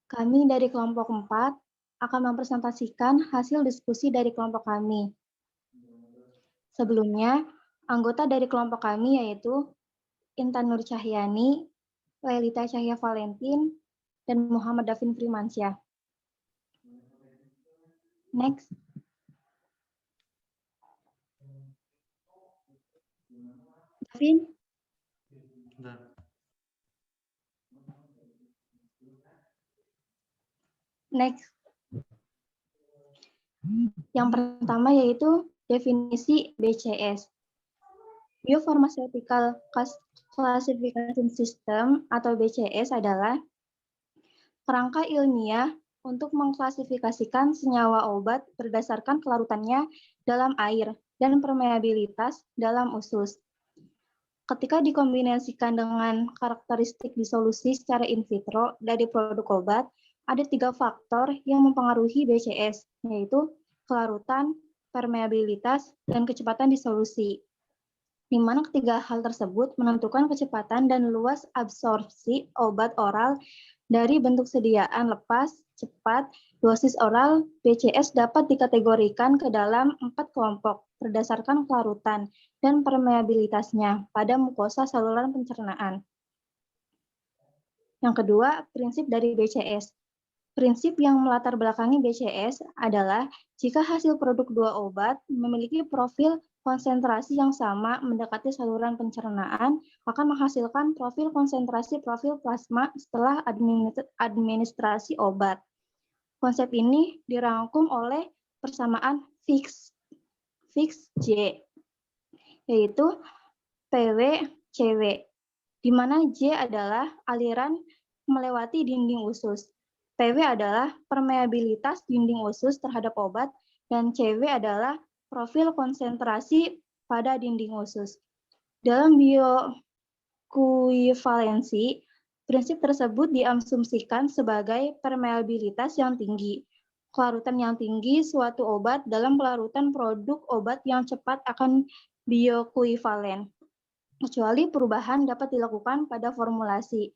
Kami dari kelompok 4 akan mempresentasikan hasil diskusi dari kelompok kami. Sebelumnya, anggota dari kelompok kami yaitu Intan Nur Cahyani, Lelita Cahya Valentin, dan Muhammad Davin Firmansyah. Next. Davin. Next. Yang pertama yaitu definisi BCS. Biopharmaceutical Classification System atau BCS adalah kerangka ilmiah untuk mengklasifikasikan senyawa obat berdasarkan kelarutannya dalam air dan permeabilitas dalam usus. Ketika dikombinasikan dengan karakteristik disolusi secara in vitro dari produk obat, ada 3 faktor yang mempengaruhi BCS, yaitu kelarutan, permeabilitas, dan kecepatan disolusi. Di mana ketiga hal tersebut menentukan kecepatan dan luas absorpsi obat oral dari bentuk sediaan lepas, cepat, dosis oral. BCS dapat dikategorikan ke dalam 4 kelompok berdasarkan kelarutan dan permeabilitasnya pada mukosa saluran pencernaan. Yang kedua, prinsip dari BCS. Prinsip yang melatar belakangi BCS adalah jika hasil produk dua obat memiliki profil konsentrasi yang sama mendekati saluran pencernaan, akan menghasilkan profil konsentrasi profil plasma setelah administrasi obat. Konsep ini dirangkum oleh persamaan Fick J, yaitu PW-CW, di mana J adalah aliran melewati dinding usus. PW adalah permeabilitas dinding usus terhadap obat, dan CW adalah profil konsentrasi pada dinding usus. Dalam biokuivalensi, prinsip tersebut diasumsikan sebagai permeabilitas yang tinggi, kelarutan yang tinggi suatu obat dalam pelarutan produk obat yang cepat akan biokuivalen, kecuali perubahan dapat dilakukan pada formulasi.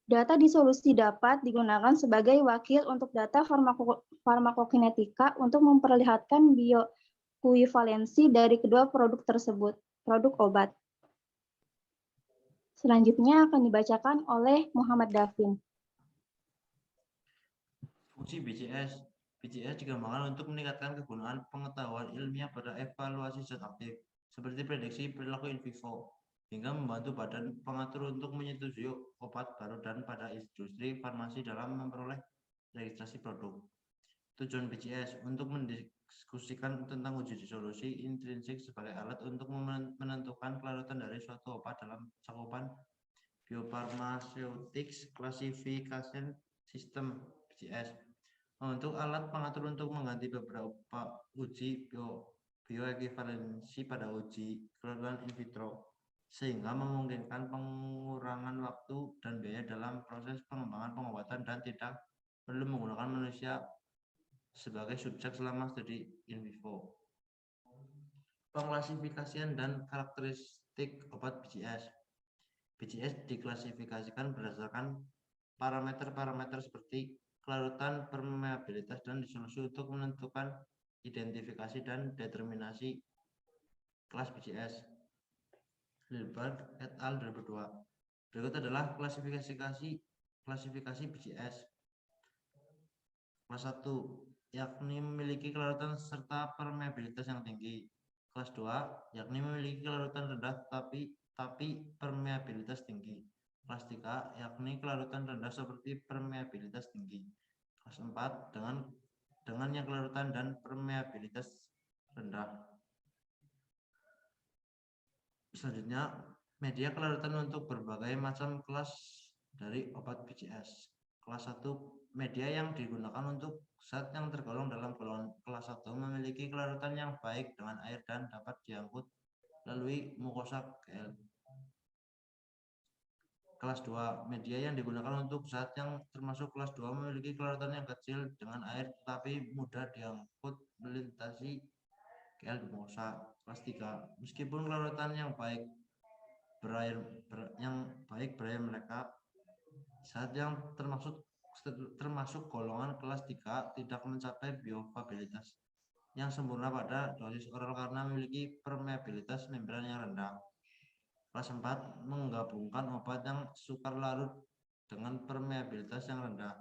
Data disolusi dapat digunakan sebagai wakil untuk data farmakokinetika untuk memperlihatkan biokuivalensi dari kedua produk tersebut, produk obat. Selanjutnya akan dibacakan oleh Muhammad Davin. Fungsi BCS. BCS dikembangkan untuk meningkatkan kegunaan pengetahuan ilmiah pada evaluasi zat aktif, seperti prediksi perilaku in vivo, hingga membantu badan pengatur untuk menyetujui obat baru dan pada industri farmasi dalam memperoleh registrasi produk. Tujuan BCS untuk mendiskusikan tentang uji disolusi intrinsik sebagai alat untuk menentukan kelarutan dari suatu obat dalam cakupan Biopharmaceutics Classification System BCS. Untuk alat pengatur untuk mengganti beberapa uji bioekivalensi pada uji kelarutan in vitro, sehingga memungkinkan pengurangan waktu dan biaya dalam proses pengembangan pengobatan dan tidak perlu menggunakan manusia sebagai subjek selama studi in vivo. Pengklasifikasian dan karakteristik obat BCS. BCS diklasifikasikan berdasarkan parameter-parameter seperti kelarutan, permeabilitas, dan disolusi untuk menentukan identifikasi dan determinasi kelas BCS. Hilbert et al. 2002. Berikut adalah klasifikasi BCS. Kelas 1, yakni memiliki kelarutan serta permeabilitas yang tinggi. Kelas 2, yakni memiliki kelarutan rendah tapi permeabilitas tinggi. Kelas 3, yakni kelarutan rendah seperti permeabilitas tinggi. Kelas 4, dengan yang kelarutan dan permeabilitas rendah. Selanjutnya, media kelarutan untuk berbagai macam kelas dari obat BCS. Kelas 1, media yang digunakan untuk zat yang tergolong dalam golongan kelas 1 memiliki kelarutan yang baik dengan air dan dapat diangkut melalui mukosa GL. Kelas 2, media yang digunakan untuk zat yang termasuk kelas 2 memiliki kelarutan yang kecil dengan air tetapi mudah diangkut melintasi GL di mukosa. Kelas 3, meskipun kelarutan yang baik berair mereka, zat yang termasuk termasuk golongan kelas 3 tidak mencapai bioavailabilitas yang sempurna pada dosis oral karena memiliki permeabilitas membran yang rendah. Kelas 4 menggabungkan obat yang sukar larut dengan permeabilitas yang rendah.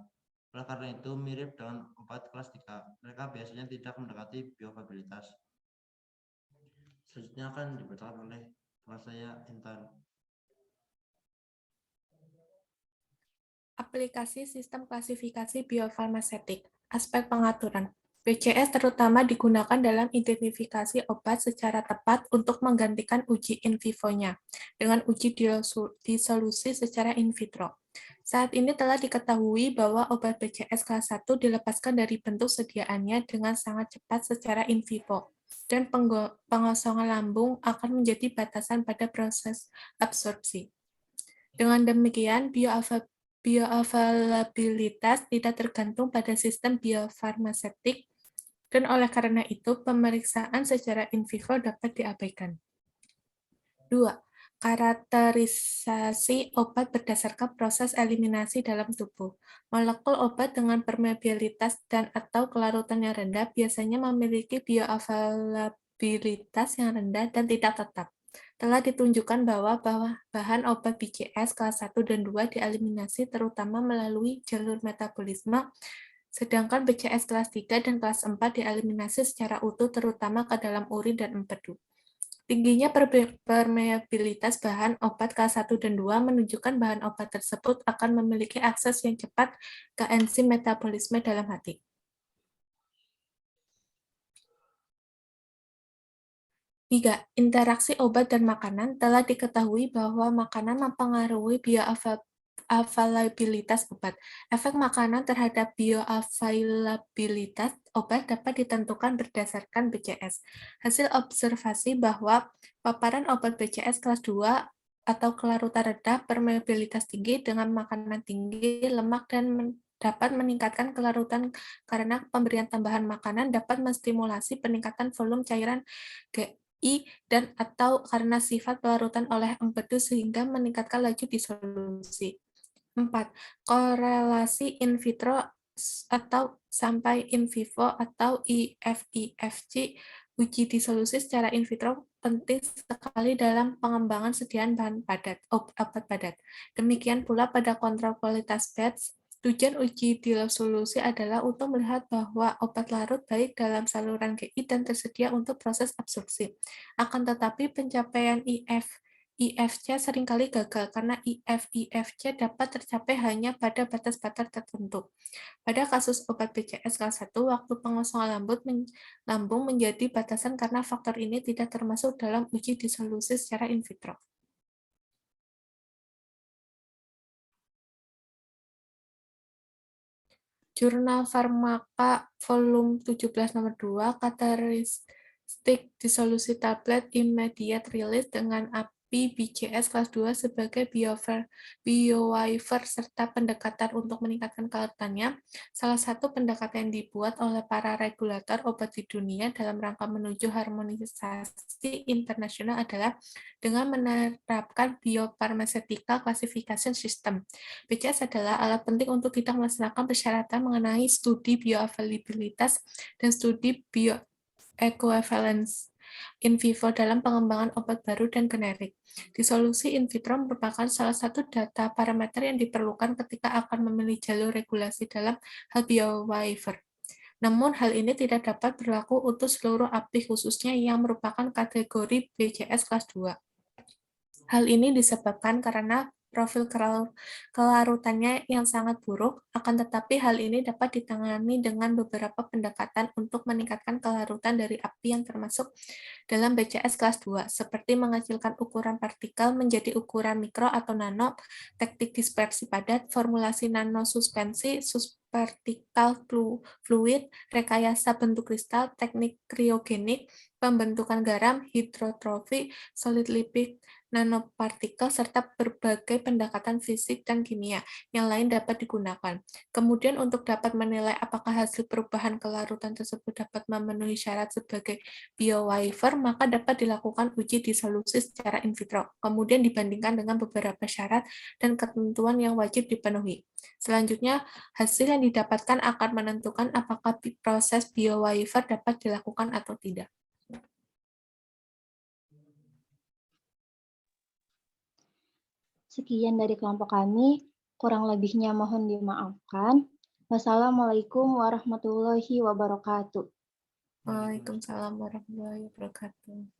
Oleh karena itu mirip dengan obat kelas 3. Mereka biasanya tidak mendekati bioavailabilitas. Selanjutnya akan dibacakan oleh kelas saya Intan. Aplikasi sistem klasifikasi biofarmasetik. Aspek pengaturan. BCS terutama digunakan dalam identifikasi obat secara tepat untuk menggantikan uji in vivo-nya dengan uji disolusi secara in vitro. Saat ini telah diketahui bahwa obat BCS kelas 1 dilepaskan dari bentuk sediaannya dengan sangat cepat secara in vivo, dan pengosongan lambung akan menjadi batasan pada proses absorpsi. Dengan demikian, bioavailabilitas tidak tergantung pada sistem biofarmasetik, dan oleh karena itu pemeriksaan secara in vivo dapat diabaikan. 2. Karakterisasi obat berdasarkan proses eliminasi dalam tubuh. Molekul obat dengan permeabilitas dan/atau kelarutan yang rendah biasanya memiliki bioavailabilitas yang rendah dan tidak tetap. Telah ditunjukkan bahwa bahan obat BCS kelas 1 dan 2 dieliminasi terutama melalui jalur metabolisme, sedangkan BCS kelas 3 dan kelas 4 dieliminasi secara utuh terutama ke dalam urin dan empedu. Tingginya permeabilitas bahan obat kelas 1 dan 2 menunjukkan bahan obat tersebut akan memiliki akses yang cepat ke enzim metabolisme dalam hati. 3. Interaksi obat dan makanan. Telah diketahui bahwa makanan mempengaruhi bioavailabilitas obat. Efek makanan terhadap bioavailabilitas obat dapat ditentukan berdasarkan BCS. Hasil observasi bahwa paparan obat BCS kelas 2 atau kelarutan rendah, permeabilitas tinggi dengan makanan tinggi, lemak, dan dapat meningkatkan kelarutan karena pemberian tambahan makanan dapat menstimulasi peningkatan volume cairan dan atau karena sifat pelarutan oleh empedu sehingga meningkatkan laju disolusi. 4. Korelasi in vitro atau sampai in vivo atau IFIFC. Uji disolusi secara in vitro penting sekali dalam pengembangan sediaan bahan obat padat. Demikian pula pada kontrol kualitas batch. Tujuan uji disolusi adalah untuk melihat bahwa obat larut baik dalam saluran GI dan tersedia untuk proses absorpsi. Akan tetapi pencapaian IFC seringkali gagal karena IFC dapat tercapai hanya pada batas-batas tertentu. Pada kasus obat BCS kelas 1, waktu pengosongan lambung menjadi batasan karena faktor ini tidak termasuk dalam uji disolusi secara in vitro. Jurnal Pharmaca volume 17 nomor 2, karakteristik disolusi tablet immediate release dengan API BCS kelas 2 sebagai biowaiver serta pendekatan untuk meningkatkan kelarutannya. Salah satu pendekatan yang dibuat oleh para regulator obat di dunia dalam rangka menuju harmonisasi internasional adalah dengan menerapkan Biopharmaceutical Classification System. BCS adalah alat penting untuk kita melaksanakan persyaratan mengenai studi bioavailabilitas dan studi bioequivalence in vivo dalam pengembangan obat baru dan generik. Disolusi in vitro merupakan salah satu data parameter yang diperlukan ketika akan memilih jalur regulasi dalam hal biowaiver. Namun, hal ini tidak dapat berlaku untuk seluruh API khususnya yang merupakan kategori BCS kelas 2. Hal ini disebabkan karena profil kelarutannya yang sangat buruk, akan tetapi hal ini dapat ditangani dengan beberapa pendekatan untuk meningkatkan kelarutan dari API yang termasuk dalam BCS kelas 2, seperti mengecilkan ukuran partikel menjadi ukuran mikro atau nano, teknik dispersi padat, formulasi nanosuspensi, subpartikel fluid, rekayasa bentuk kristal, teknik kriogenik, pembentukan garam, hidrotrofi, solid lipid, nanopartikel, serta berbagai pendekatan fisik dan kimia yang lain dapat digunakan. Kemudian untuk dapat menilai apakah hasil perubahan kelarutan tersebut dapat memenuhi syarat sebagai biowafer, maka dapat dilakukan uji disolusi secara in vitro, kemudian dibandingkan dengan beberapa syarat dan ketentuan yang wajib dipenuhi. Selanjutnya, hasil yang didapatkan akan menentukan apakah proses biowafer dapat dilakukan atau tidak. Sekian dari kelompok kami, kurang lebihnya mohon dimaafkan. Wassalamualaikum warahmatullahi wabarakatuh. Waalaikumsalam warahmatullahi wabarakatuh.